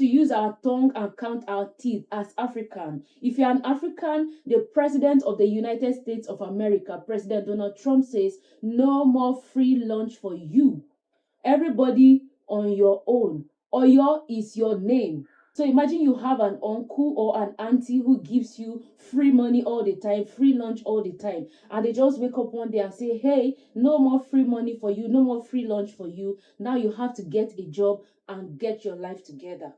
to use our tongue and count our teeth as African. If you're an African, the President of the United States of America, President Donald Trump, says no more free lunch for you. Everybody on your own. Oyo is your name. So imagine you have an uncle or an auntie who gives you free money all the time, free lunch all the time, and they just wake up one day and say, hey, no more free money for you, no more free lunch for you. Now you have to get a job and get your life together.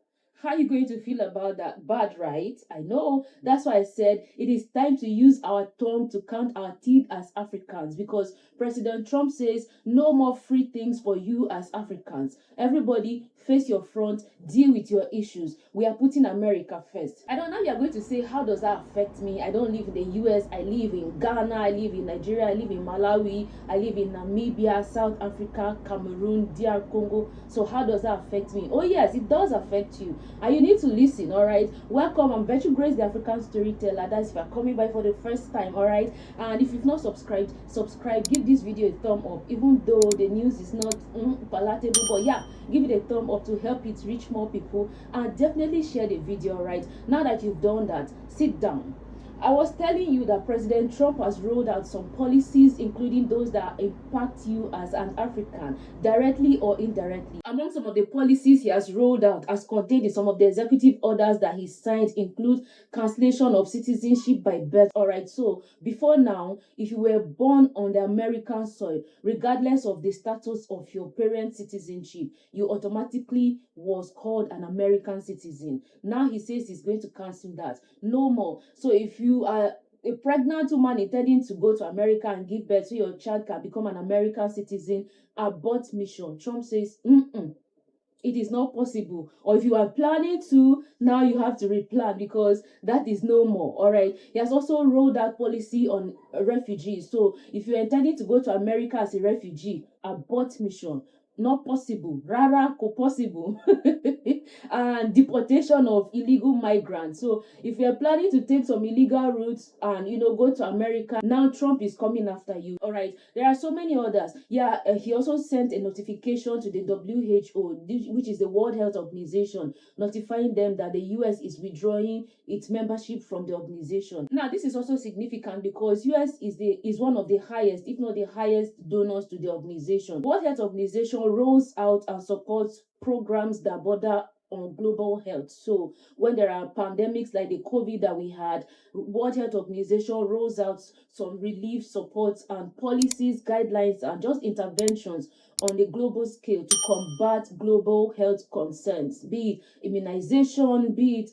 How are you going to feel about that? Bad, right? I know. That's why I said it is time to use our tongue to count our teeth as Africans, because President Trump says no more free things for you as Africans. Everybody face your front, deal with your issues. We are putting America first. I don't know if you're going to say, how does that affect me? I don't live in the US, I live in Ghana, I live in Nigeria, I live in Malawi, I live in Namibia, South Africa, Cameroon, DR Congo. So how does that affect me? Oh yes, it does affect you. And you need to listen, all right? Welcome, I'm Virtue Grace, the African Storyteller. That's if you're coming by for the first time, all right? And if you've not subscribed, subscribe. Give this video a thumb up, even though the news is not palatable. But yeah, give it a thumb up to help it reach more people. And definitely share the video, all right? Now that you've done that, sit down. I was telling you that President Trump has rolled out some policies, including those that impact you as an African, directly or indirectly. Among some of the policies he has rolled out, as contained in some of the executive orders that he signed, include cancellation of citizenship by birth. Alright, so before now, if you were born on the American soil, regardless of the status of your parents' citizenship, you automatically was called an American citizen. Now he says he's going to cancel that. No more. So if you are a pregnant woman intending to go to America and give birth so your child can become an American citizen, abort mission. Trump says, it is not possible. Or if you are planning to, now you have to replan, because that is no more. All right. He has also rolled out policy on refugees. So if you're intending to go to America as a refugee, abort mission. Not possible. Rara ko possible. And deportation of illegal migrants. So if you're planning to take some illegal routes and go to America, now Trump is coming after you. All right. There are so many others. Yeah, he also sent a notification to the WHO, which is the World Health Organization, notifying them that the US is withdrawing its membership from the organization. Now, this is also significant because US is one of the highest, if not the highest, donors to the organization. The World Health Organization rolls out and supports programs that border on global health. So when there are pandemics like the COVID that we had, World Health Organization rolls out some relief supports and policies, guidelines, and just interventions on the global scale to combat global health concerns, be it immunization, be it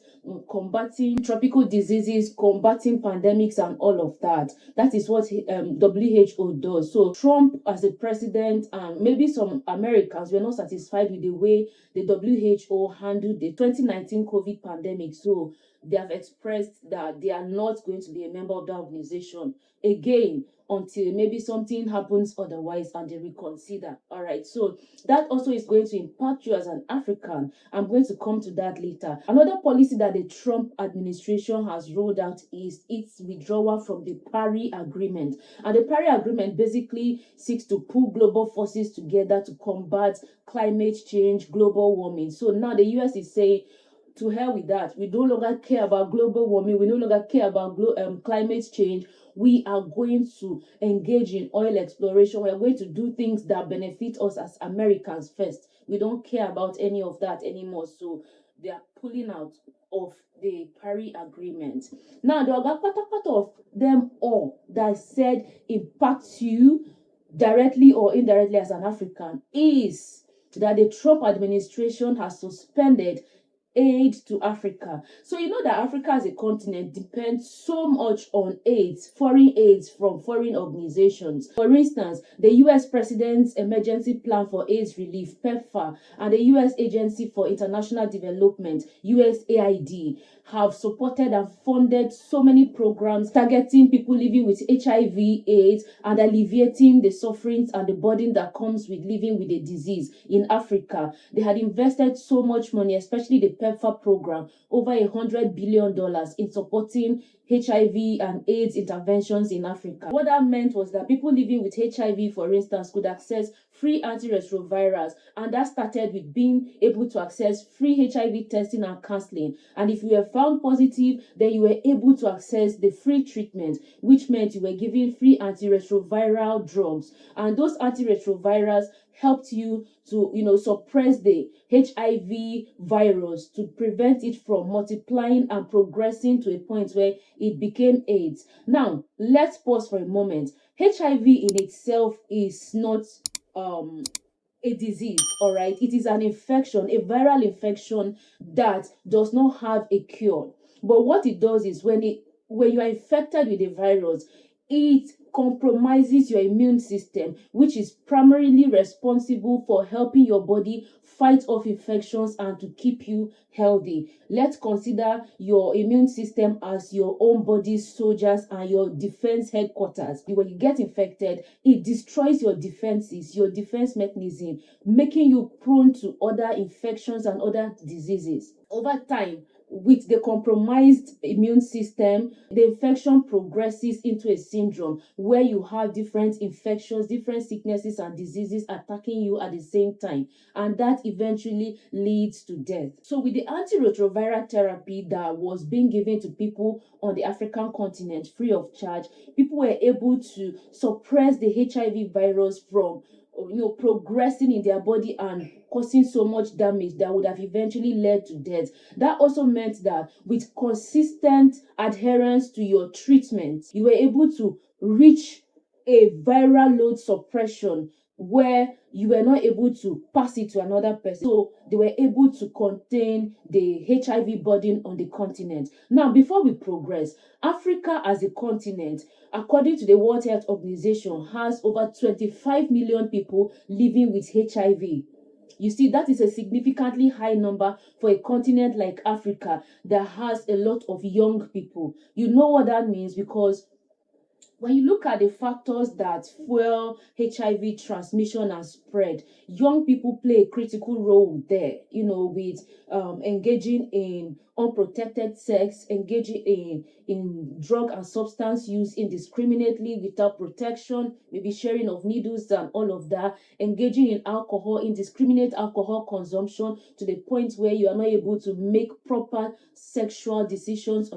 combating tropical diseases, combating pandemics, and all of that. That is what WHO does. So Trump, as a president, and maybe some Americans were not satisfied with the way the WHO handled the 2019 COVID pandemic. So they have expressed that they are not going to be a member of the organization again until maybe something happens otherwise and they reconsider. All right, so that also is going to impact you as an African. I'm going to come to that later. Another policy that the Trump administration has rolled out is its withdrawal from the Paris Agreement. And the Paris Agreement basically seeks to pull global forces together to combat climate change, global warming. So now the US is saying, to hell with that. We no longer care about global warming. We no longer care about climate change. We are going to engage in oil exploration. We are going to do things that benefit us as Americans first. We don't care about any of that anymore. So they are pulling out of the Paris Agreement. Now, the part of them all that said impacts you directly or indirectly as an African is that the Trump administration has suspended aid to Africa. So you know that Africa as a continent depends so much on foreign aids from foreign organizations. For instance, the US President's Emergency Plan for AIDS Relief, PEPFAR, and the US Agency for International Development, USAID, have supported and funded so many programs targeting people living with HIV, AIDS, and alleviating the sufferings and the burden that comes with living with the disease in Africa. They had invested so much money, especially the PEPFAR program over $100 billion in supporting HIV and AIDS interventions in Africa. What that meant was that people living with HIV, for instance, could access free antiretrovirals, and that started with being able to access free HIV testing and counseling. And if you were found positive, then you were able to access the free treatment, which meant you were given free antiretroviral drugs. And those antiretrovirals helped you to suppress the HIV virus, to prevent it from multiplying and progressing to a point where it became AIDS. Now let's pause for a moment. HIV in itself is not a disease, all right? It is an infection, a viral infection that does not have a cure. But what it does is when you are infected with a virus, it compromises your immune system, which is primarily responsible for helping your body fight off infections and to keep you healthy. Let's consider your immune system as your own body's soldiers and your defense headquarters. When you get infected, it destroys your defenses, your defense mechanism, making you prone to other infections and other diseases. Over time, with the compromised immune system, the infection progresses into a syndrome where you have different infections, different sicknesses and diseases attacking you at the same time, and that eventually leads to death. So with the antiretroviral therapy that was being given to people on the African continent free of charge, people were able to suppress the HIV virus from progressing in their body and causing so much damage that would have eventually led to death. That also meant that with consistent adherence to your treatment, you were able to reach a viral load suppression where you were not able to pass it to another person. So they were able to contain the HIV burden on the continent. Now, before we progress, Africa as a continent, according to the World Health Organization, has over 25 million people living with HIV. You see, that is a significantly high number for a continent like Africa that has a lot of young people. You know what that means, because when you look at the factors that fuel HIV transmission and spread, young people play a critical role there, with engaging in unprotected sex, engaging in drug and substance use indiscriminately without protection, maybe sharing of needles and all of that, engaging in alcohol, indiscriminate alcohol consumption to the point where you are not able to make proper sexual decisions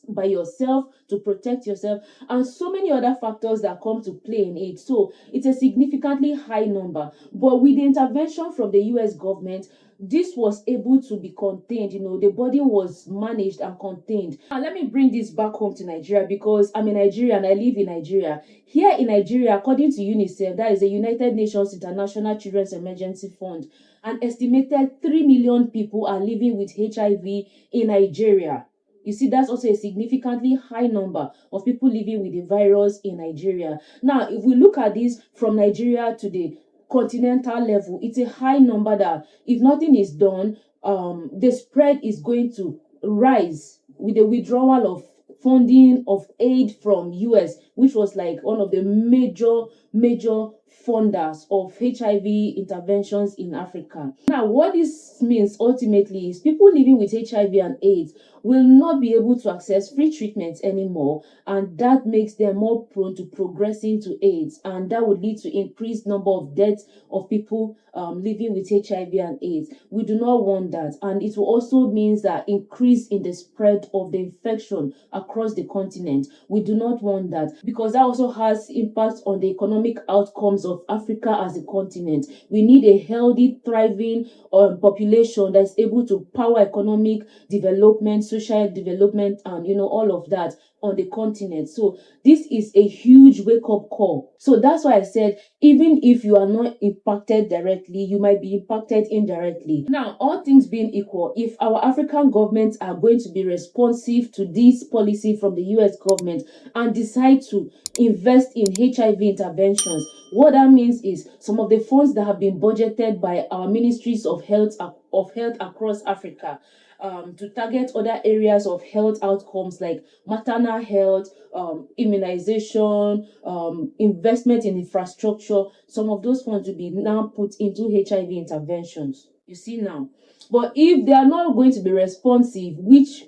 by yourself to protect yourself, and so many other factors that come to play in it. So it's a significantly high number. But with the intervention from the US government, this was able to be contained. The body was managed and contained. Now let me bring this back home to Nigeria, because I'm a Nigerian. I live in Nigeria. Here in Nigeria, according to UNICEF, that is the United Nations International Children's Emergency Fund, an estimated 3 million people are living with HIV in Nigeria. You see, that's also a significantly high number of people living with the virus in Nigeria. Now, if we look at this from Nigeria to the continental level, it's a high number that, if nothing is done, the spread is going to rise with the withdrawal of funding of aid from US, which was like one of the major funders of HIV interventions in Africa. Now, what this means ultimately is people living with HIV and AIDS will not be able to access free treatments anymore, and that makes them more prone to progressing to AIDS, and that would lead to increased number of deaths of people living with HIV and AIDS. We do not want that, and it will also means that increase in the spread of the infection across the continent. We do not want that, because that also has impact on the economic outcomes of Africa as a continent. We need a healthy, thriving population that's able to power economic development, social development, and all of that on the continent. So this is a huge wake-up call. So that's why I said, even if you are not impacted directly, you might be impacted indirectly. Now, all things being equal, if our African governments are going to be responsive to this policy from the US government and decide to invest in HIV interventions, what that means is some of the funds that have been budgeted by our ministries of health across Africa to target other areas of health outcomes like maternal health, immunization, investment in infrastructure, some of those funds will be now put into HIV interventions. You see now. But if they are not going to be responsive, which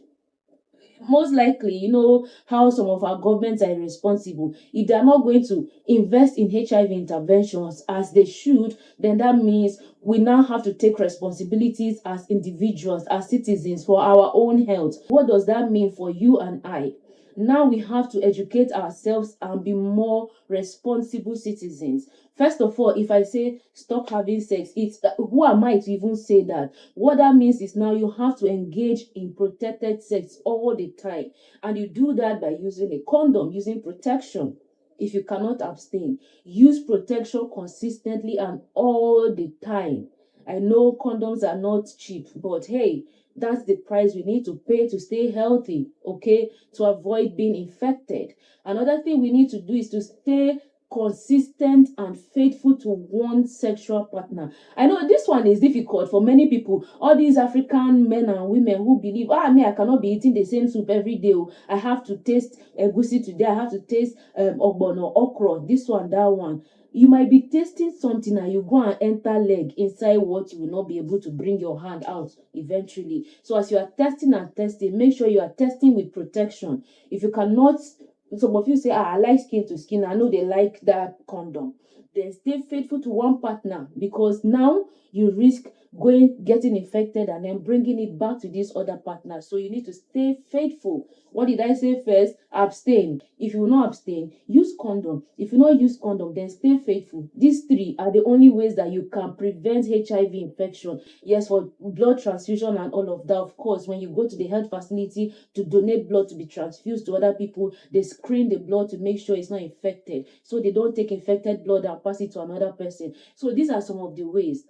most likely, you know how some of our governments are irresponsible, if they are not going to invest in HIV interventions as they should, then that means we now have to take responsibilities as individuals, as citizens, for our own health. What does that mean for you and I? Now we have to educate ourselves and be more responsible citizens. First of all, if I say stop having sex, it's who am I to even say that? What that means is now you have to engage in protected sex all the time, and you do that by using a condom, using protection. If you cannot abstain, use protection consistently and all the time. I know condoms are not cheap, but hey, that's the price we need to pay to stay healthy, okay? To avoid being infected. Another thing we need to do is to stay consistent and faithful to one sexual partner. I know this one is difficult for many people. All these African men and women who believe, I cannot be eating the same soup every day. I have to taste egusi today. I have to taste ogbono, okra, this one, that one. You might be tasting something and you go and enter leg inside what you will not be able to bring your hand out eventually. So as you are testing and testing, make sure you are testing with protection. If you cannot, some of you say, I like skin to skin. I know they like that condom. Then stay faithful to one partner, because now you risk getting infected and then bringing it back to this other partner. So you need to stay faithful. What did I say first? Abstain. If you will not abstain, use condom. If you not use condom, then stay faithful. These three are the only ways that you can prevent HIV infection. Yes, for blood transfusion and all of that. Of course, when you go to the health facility to donate blood to be transfused to other people, they screen the blood to make sure it's not infected, so they don't take infected blood and pass it to another person. So these are some of the ways.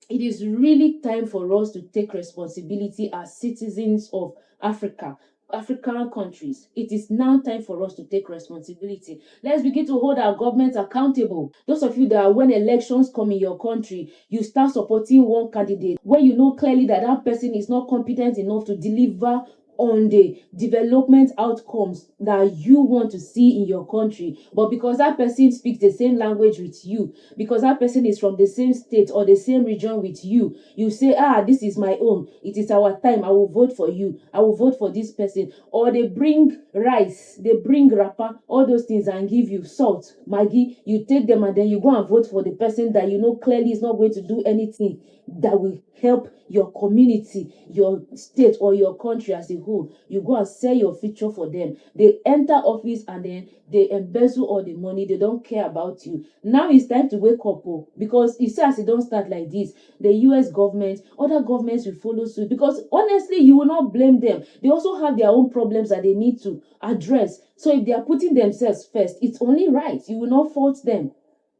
It is really time for us to take responsibility as citizens of African countries. It is now time for us to take responsibility. Let's begin to hold our governments accountable. Those of you that when elections come in your country, you start supporting one candidate when you know clearly that that person is not competent enough to deliver on the development outcomes that you want to see in your country. But because that person speaks the same language with you, because that person is from the same state or the same region with you, you say, this is my own. It is our time. I will vote for you. I will vote for this person. Or they bring rice, they bring wrapper, all those things, and give you salt, Maggie. You take them and then you go and vote for the person that you know clearly is not going to do anything that will help your community, your state, or your country as a whole. You go and sell your future for them. They enter office and then they embezzle all the money. They don't care about you. Now it's time to wake up, because you see, as it don't start like this, the US government, other governments will follow suit, because honestly, you will not blame them. They also have their own problems that they need to address. So if they are putting themselves first, it's only right. You will not fault them.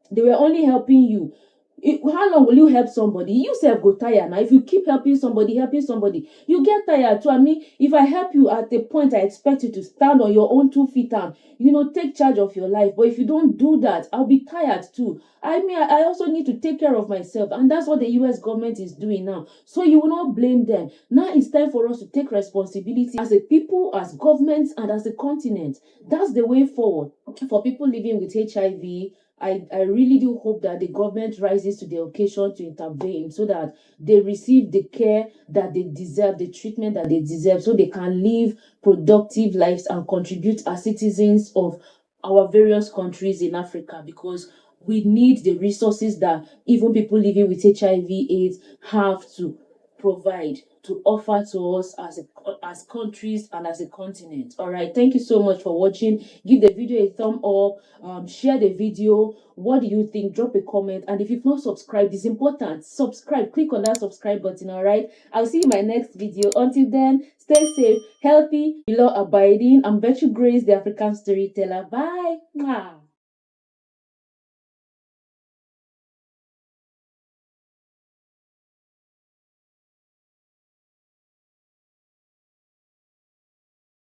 They were only helping you. How long will you help somebody? You self go tired now. If you keep helping somebody, you get tired too. I mean, if I help you at the point, I expect you to stand on your own 2 feet and take charge of your life. But if you don't do that, I'll be tired too. I mean, I also need to take care of myself, and that's what the US government is doing now. So you will not blame them. Now it's time for us to take responsibility as a people, as governments, and as a continent. That's the way forward for people living with HIV. I really do hope that the government rises to the occasion to intervene, so that they receive the care that they deserve, the treatment that they deserve, so they can live productive lives and contribute as citizens of our various countries in Africa, because we need the resources that even people living with HIV/AIDS have to provide, to offer to us as countries and as a continent. All right, thank you so much for watching. Give the video a thumb up, share the video. What do you think? Drop a comment, and if you've not subscribed, it's important. Subscribe, click on that subscribe button. All right, I'll see you in my next video. Until then, stay safe, healthy, below abiding. I'm Virtue Grace, the African storyteller. Bye. Mwah.